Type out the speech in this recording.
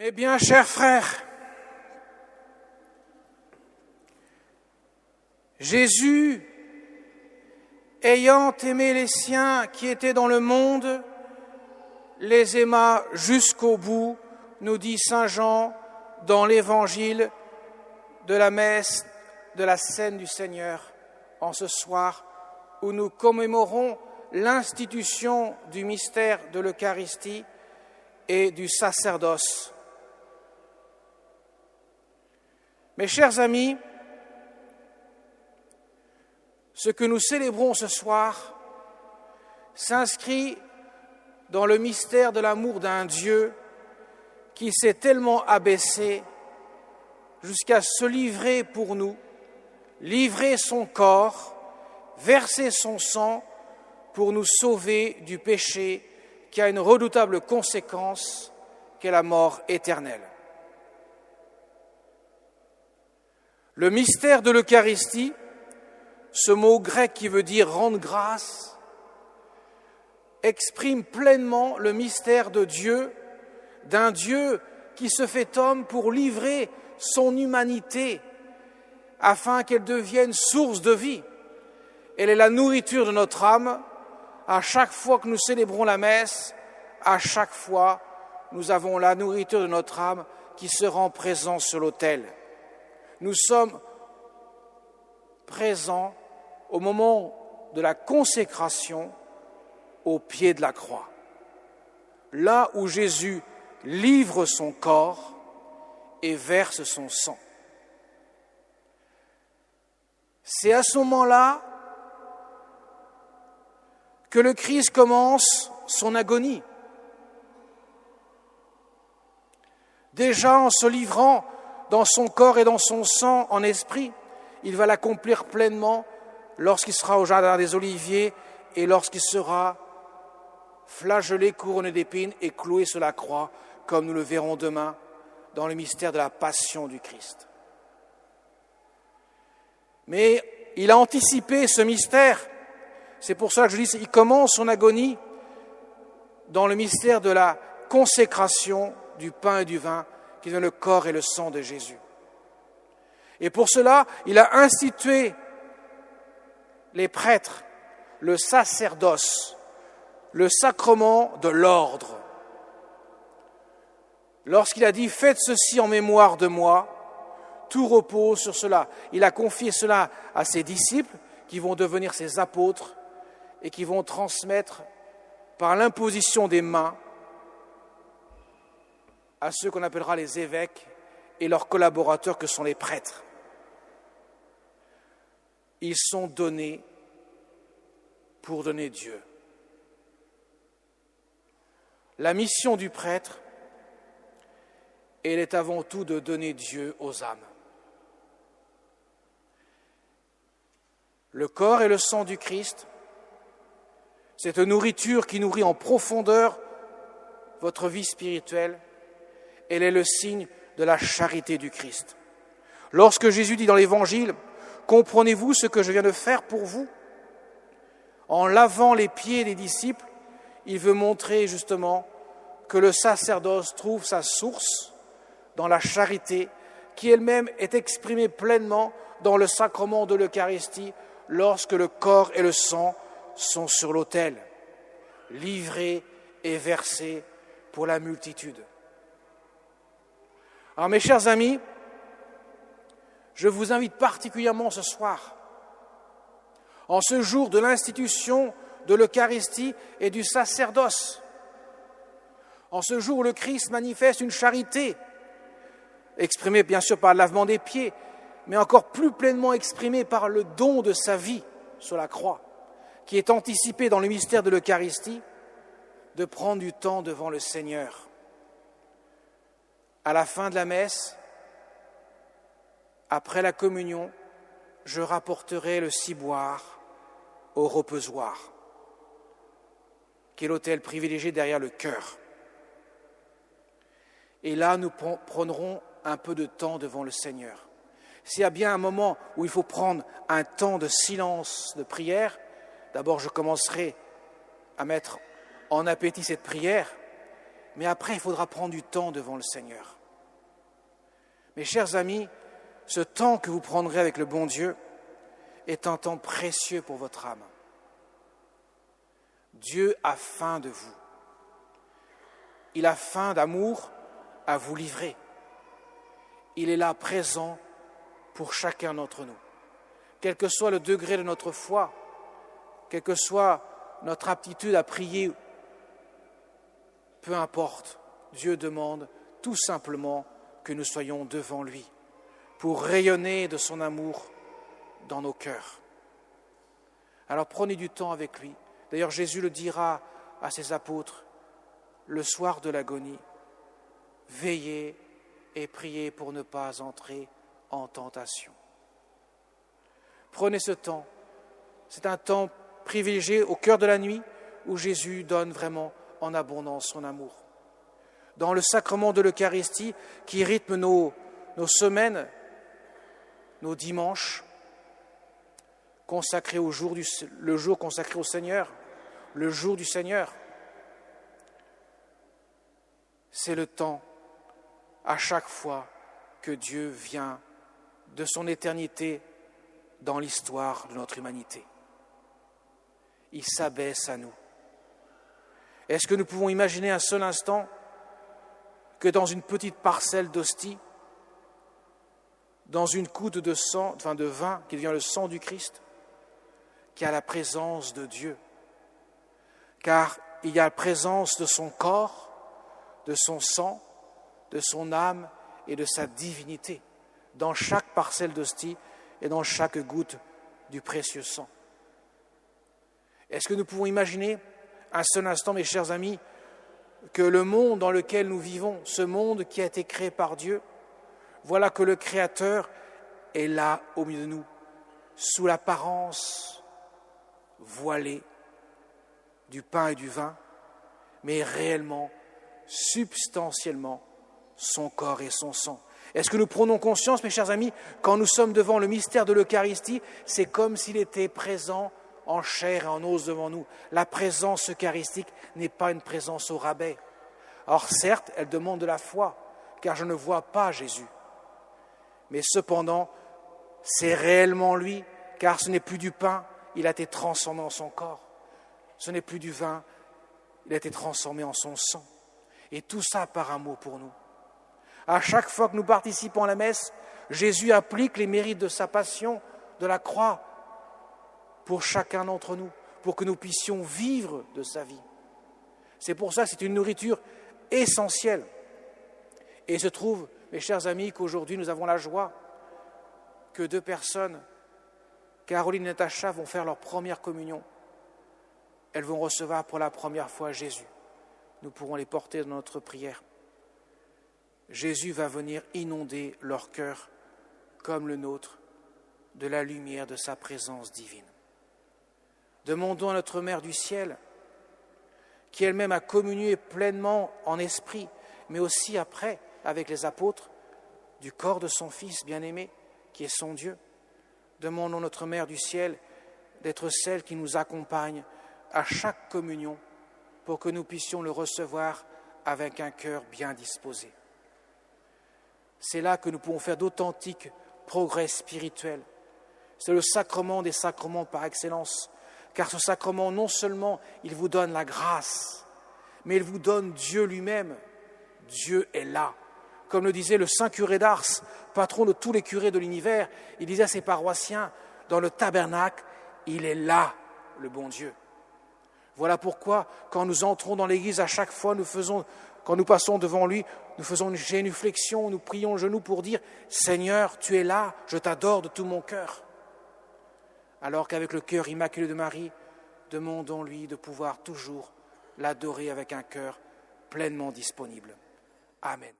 Mes bien chers frères, Jésus, ayant aimé les siens qui étaient dans le monde, les aima jusqu'au bout, nous dit saint Jean dans l'évangile de la messe de la scène du Seigneur, en ce soir où nous commémorons l'institution du mystère de l'Eucharistie et du sacerdoce. Mes chers amis, ce que nous célébrons ce soir s'inscrit dans le mystère de l'amour d'un Dieu qui s'est tellement abaissé jusqu'à se livrer pour nous, livrer son corps, verser son sang pour nous sauver du péché qui a une redoutable conséquence qu'est la mort éternelle. Le mystère de l'Eucharistie, ce mot grec qui veut dire rendre grâce, exprime pleinement le mystère de Dieu, d'un Dieu qui se fait homme pour livrer son humanité afin qu'elle devienne source de vie. Elle est la nourriture de notre âme. À chaque fois que nous célébrons la messe, à chaque fois, nous avons la nourriture de notre âme qui se rend présente sur l'autel. Nous sommes présents au moment de la consécration au pied de la croix. Là où Jésus livre son corps et verse son sang. C'est à ce moment-là que le Christ commence son agonie. Déjà en se livrant dans son corps et dans son sang en esprit, il va l'accomplir pleinement lorsqu'il sera au jardin des Oliviers et lorsqu'il sera flagellé, couronné d'épines et cloué sur la croix, comme nous le verrons demain dans le mystère de la passion du Christ. Mais il a anticipé ce mystère. C'est pour ça que je dis qu'il commence son agonie dans le mystère de la consécration du pain et du vin, qui est le corps et le sang de Jésus. Et pour cela, il a institué les prêtres, le sacerdoce, le sacrement de l'ordre. Lorsqu'il a dit « Faites ceci en mémoire de moi », tout repose sur cela. Il a confié cela à ses disciples, qui vont devenir ses apôtres, et qui vont transmettre par l'imposition des mains à ceux qu'on appellera les évêques et leurs collaborateurs que sont les prêtres. Ils sont donnés pour donner Dieu. La mission du prêtre, elle est avant tout de donner Dieu aux âmes. Le corps et le sang du Christ, cette nourriture qui nourrit en profondeur votre vie spirituelle, elle est le signe de la charité du Christ. Lorsque Jésus dit dans l'Évangile « Comprenez-vous ce que je viens de faire pour vous ?» En lavant les pieds des disciples, il veut montrer justement que le sacerdoce trouve sa source dans la charité qui elle-même est exprimée pleinement dans le sacrement de l'Eucharistie lorsque le corps et le sang sont sur l'autel, livrés et versés pour la multitude. Alors mes chers amis, je vous invite particulièrement ce soir, en ce jour de l'institution de l'Eucharistie et du sacerdoce, en ce jour où le Christ manifeste une charité, exprimée bien sûr par le lavement des pieds, mais encore plus pleinement exprimée par le don de sa vie sur la croix, qui est anticipé dans le mystère de l'Eucharistie, de prendre du temps devant le Seigneur. À la fin de la messe, après la communion, je rapporterai le ciboire au reposoir, qui est l'autel privilégié derrière le cœur. Et là, nous prendrons un peu de temps devant le Seigneur. S'il y a bien un moment où il faut prendre un temps de silence, de prière, d'abord je commencerai à mettre en appétit cette prière, mais après, il faudra prendre du temps devant le Seigneur. Mes chers amis, ce temps que vous prendrez avec le bon Dieu est un temps précieux pour votre âme. Dieu a faim de vous. Il a faim d'amour à vous livrer. Il est là présent pour chacun d'entre nous. Quel que soit le degré de notre foi, quelle que soit notre aptitude à prier, peu importe, Dieu demande tout simplement que nous soyons devant lui pour rayonner de son amour dans nos cœurs. Alors prenez du temps avec lui. D'ailleurs, Jésus le dira à ses apôtres le soir de l'agonie. Veillez et priez pour ne pas entrer en tentation. Prenez ce temps. C'est un temps privilégié au cœur de la nuit où Jésus donne vraiment en abondance son amour. Dans le sacrement de l'Eucharistie qui rythme nos semaines, nos dimanches, consacrés le jour consacré au Seigneur, le jour du Seigneur, c'est le temps à chaque fois que Dieu vient de son éternité dans l'histoire de notre humanité. Il s'abaisse à nous. Est-ce que nous pouvons imaginer un seul instant que dans une petite parcelle d'hostie, dans une coude de vin qui devient le sang du Christ, qu'il y a la présence de Dieu, car il y a la présence de son corps, de son sang, de son âme et de sa divinité dans chaque parcelle d'hostie et dans chaque goutte du précieux sang. Est-ce que nous pouvons imaginer un seul instant, mes chers amis, que le monde dans lequel nous vivons, ce monde qui a été créé par Dieu, voilà que le Créateur est là au milieu de nous, sous l'apparence voilée du pain et du vin, mais réellement, substantiellement, son corps et son sang. Est-ce que nous prenons conscience, mes chers amis, quand nous sommes devant le mystère de l'Eucharistie, c'est comme s'il était présent en chair et en os devant nous. La présence eucharistique n'est pas une présence au rabais. Alors certes, elle demande de la foi, car je ne vois pas Jésus. Mais cependant, c'est réellement lui, car ce n'est plus du pain, il a été transformé en son corps. Ce n'est plus du vin, il a été transformé en son sang. Et tout ça par amour pour nous. À chaque fois que nous participons à la messe, Jésus applique les mérites de sa passion, de la croix, pour chacun d'entre nous, pour que nous puissions vivre de sa vie. C'est pour ça que c'est une nourriture essentielle. Et il se trouve, mes chers amis, qu'aujourd'hui nous avons la joie que 2 personnes, Caroline et Natacha, vont faire leur première communion. Elles vont recevoir pour la première fois Jésus. Nous pourrons les porter dans notre prière. Jésus va venir inonder leur cœur, comme le nôtre, de la lumière de sa présence divine. Demandons à notre Mère du ciel, qui elle-même a communié pleinement en esprit, mais aussi après, avec les apôtres, du corps de son Fils bien-aimé, qui est son Dieu. Demandons à notre Mère du ciel d'être celle qui nous accompagne à chaque communion pour que nous puissions le recevoir avec un cœur bien disposé. C'est là que nous pouvons faire d'authentiques progrès spirituels. C'est le sacrement des sacrements par excellence, car ce sacrement, non seulement il vous donne la grâce, mais il vous donne Dieu lui-même. Dieu est là. Comme le disait le saint curé d'Ars, patron de tous les curés de l'univers, il disait à ses paroissiens, dans le tabernacle, il est là, le bon Dieu. Voilà pourquoi, quand nous entrons dans l'église, à chaque fois, quand nous passons devant lui, nous faisons une génuflexion, nous prions au genou pour dire « Seigneur, tu es là, je t'adore de tout mon cœur ». Alors qu'avec le cœur immaculé de Marie, demandons-lui de pouvoir toujours l'adorer avec un cœur pleinement disponible. Amen.